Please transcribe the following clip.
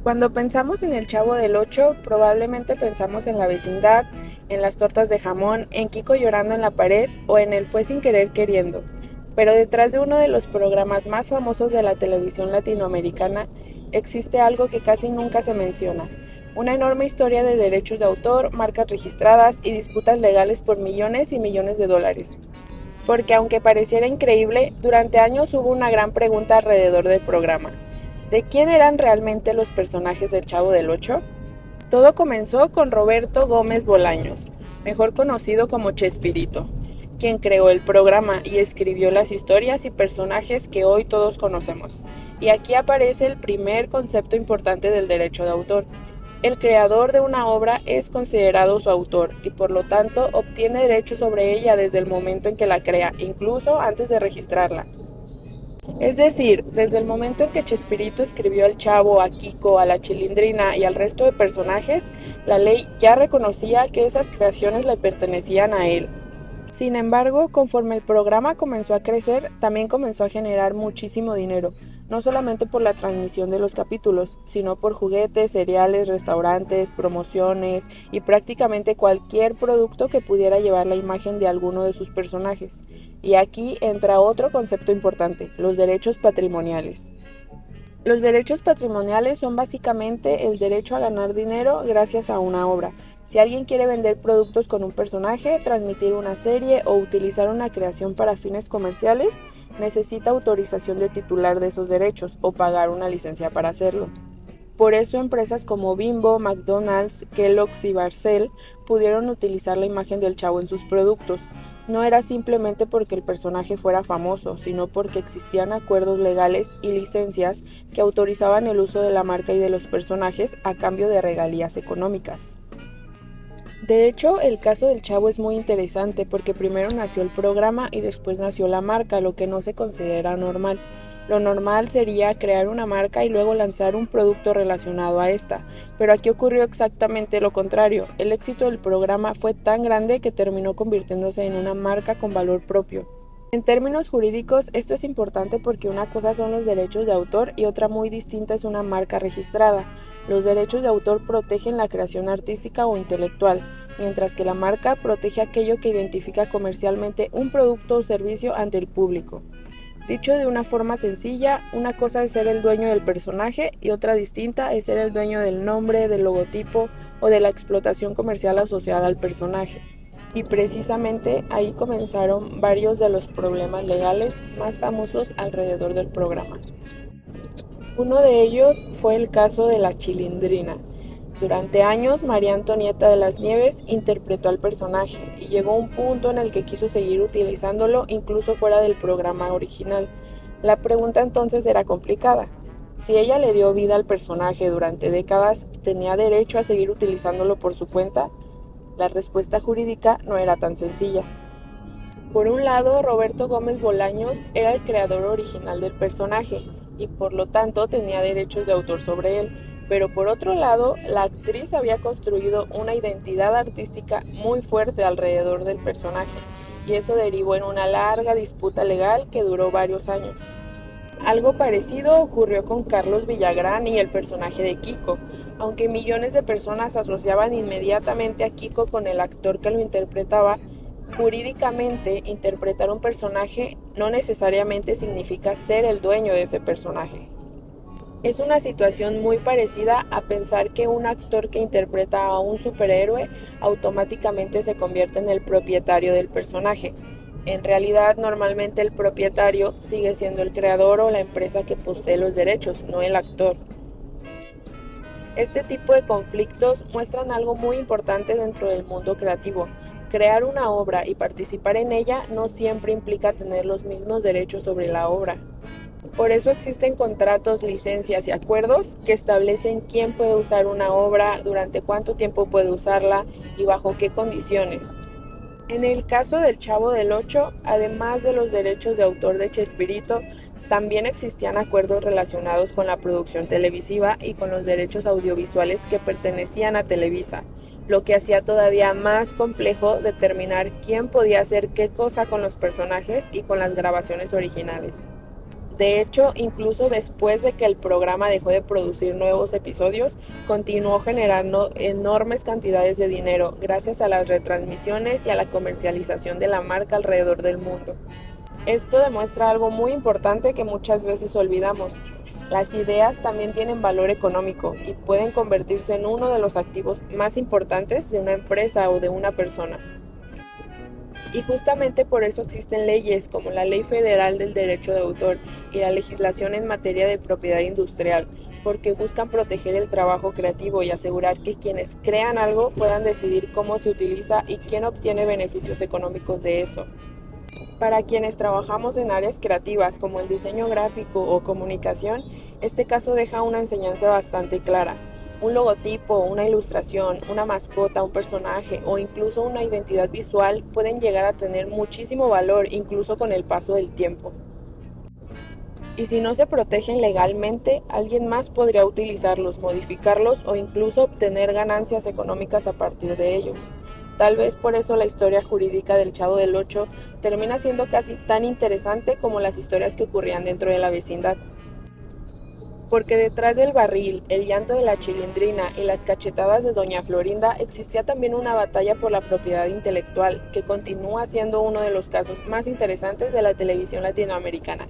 Cuando pensamos en el Chavo del Ocho, probablemente pensamos en la vecindad, en las tortas de jamón, en Kiko llorando en la pared o en el Fue sin querer queriendo. Pero detrás de uno de los programas más famosos de la televisión latinoamericana existe algo que casi nunca se menciona. Una enorme historia de derechos de autor, marcas registradas y disputas legales por millones y millones de dólares. Porque aunque pareciera increíble, durante años hubo una gran pregunta alrededor del programa. ¿De quién eran realmente los personajes del Chavo del Ocho? Todo comenzó con Roberto Gómez Bolaños, mejor conocido como Chespirito, quien creó el programa y escribió las historias y personajes que hoy todos conocemos. Y aquí aparece el primer concepto importante del derecho de autor. El creador de una obra es considerado su autor y por lo tanto obtiene derechos sobre ella desde el momento en que la crea, incluso antes de registrarla. Es decir, desde el momento en que Chespirito escribió al Chavo, a Kiko, a la Chilindrina y al resto de personajes, la ley ya reconocía que esas creaciones le pertenecían a él. Sin embargo, conforme el programa comenzó a crecer, también comenzó a generar muchísimo dinero, no solamente por la transmisión de los capítulos, sino por juguetes, cereales, restaurantes, promociones y prácticamente cualquier producto que pudiera llevar la imagen de alguno de sus personajes. Y aquí entra otro concepto importante, los derechos patrimoniales. Los derechos patrimoniales son básicamente el derecho a ganar dinero gracias a una obra. Si alguien quiere vender productos con un personaje, transmitir una serie o utilizar una creación para fines comerciales, necesita autorización del titular de esos derechos o pagar una licencia para hacerlo. Por eso empresas como Bimbo, McDonald's, Kellogg's y Barcel pudieron utilizar la imagen del Chavo en sus productos. No era simplemente porque el personaje fuera famoso, sino porque existían acuerdos legales y licencias que autorizaban el uso de la marca y de los personajes a cambio de regalías económicas. De hecho, el caso del Chavo es muy interesante porque primero nació el programa y después nació la marca, lo que no se considera normal. Lo normal sería crear una marca y luego lanzar un producto relacionado a esta, pero aquí ocurrió exactamente lo contrario. El éxito del programa fue tan grande que terminó convirtiéndose en una marca con valor propio. En términos jurídicos, esto es importante porque una cosa son los derechos de autor y otra muy distinta es una marca registrada. Los derechos de autor protegen la creación artística o intelectual, mientras que la marca protege aquello que identifica comercialmente un producto o servicio ante el público. Dicho de una forma sencilla, una cosa es ser el dueño del personaje y otra distinta es ser el dueño del nombre, del logotipo o de la explotación comercial asociada al personaje. Y precisamente ahí comenzaron varios de los problemas legales más famosos alrededor del programa. Uno de ellos fue el caso de la Chilindrina. Durante años, María Antonieta de las Nieves interpretó al personaje y llegó a un punto en el que quiso seguir utilizándolo incluso fuera del programa original. La pregunta entonces era complicada. Si ella le dio vida al personaje durante décadas, ¿tenía derecho a seguir utilizándolo por su cuenta? La respuesta jurídica no era tan sencilla. Por un lado, Roberto Gómez Bolaños era el creador original del personaje y por lo tanto tenía derechos de autor sobre él, pero por otro lado, la actriz había construido una identidad artística muy fuerte alrededor del personaje y eso derivó en una larga disputa legal que duró varios años. Algo parecido ocurrió con Carlos Villagrán y el personaje de Kiko, aunque millones de personas asociaban inmediatamente a Kiko con el actor que lo interpretaba. Jurídicamente, interpretar un personaje no necesariamente significa ser el dueño de ese personaje. Es una situación muy parecida a pensar que un actor que interpreta a un superhéroe automáticamente se convierte en el propietario del personaje. En realidad, normalmente el propietario sigue siendo el creador o la empresa que posee los derechos, no el actor. Este tipo de conflictos muestran algo muy importante dentro del mundo creativo. Crear una obra y participar en ella no siempre implica tener los mismos derechos sobre la obra. Por eso existen contratos, licencias y acuerdos que establecen quién puede usar una obra, durante cuánto tiempo puede usarla y bajo qué condiciones. En el caso del Chavo del Ocho, además de los derechos de autor de Chespirito, también existían acuerdos relacionados con la producción televisiva y con los derechos audiovisuales que pertenecían a Televisa, lo que hacía todavía más complejo determinar quién podía hacer qué cosa con los personajes y con las grabaciones originales. De hecho, incluso después de que el programa dejó de producir nuevos episodios, continuó generando enormes cantidades de dinero gracias a las retransmisiones y a la comercialización de la marca alrededor del mundo. Esto demuestra algo muy importante que muchas veces olvidamos. Las ideas también tienen valor económico y pueden convertirse en uno de los activos más importantes de una empresa o de una persona. Y justamente por eso existen leyes como la Ley Federal del Derecho de Autor y la legislación en materia de propiedad industrial, porque buscan proteger el trabajo creativo y asegurar que quienes crean algo puedan decidir cómo se utiliza y quién obtiene beneficios económicos de eso. Para quienes trabajamos en áreas creativas como el diseño gráfico o comunicación, este caso deja una enseñanza bastante clara. Un logotipo, una ilustración, una mascota, un personaje o incluso una identidad visual pueden llegar a tener muchísimo valor incluso con el paso del tiempo. Y si no se protegen legalmente, alguien más podría utilizarlos, modificarlos o incluso obtener ganancias económicas a partir de ellos. Tal vez por eso la historia jurídica del Chavo del Ocho termina siendo casi tan interesante como las historias que ocurrían dentro de la vecindad. Porque detrás del barril, el llanto de la Chilindrina y las cachetadas de Doña Florinda existía también una batalla por la propiedad intelectual que continúa siendo uno de los casos más interesantes de la televisión latinoamericana.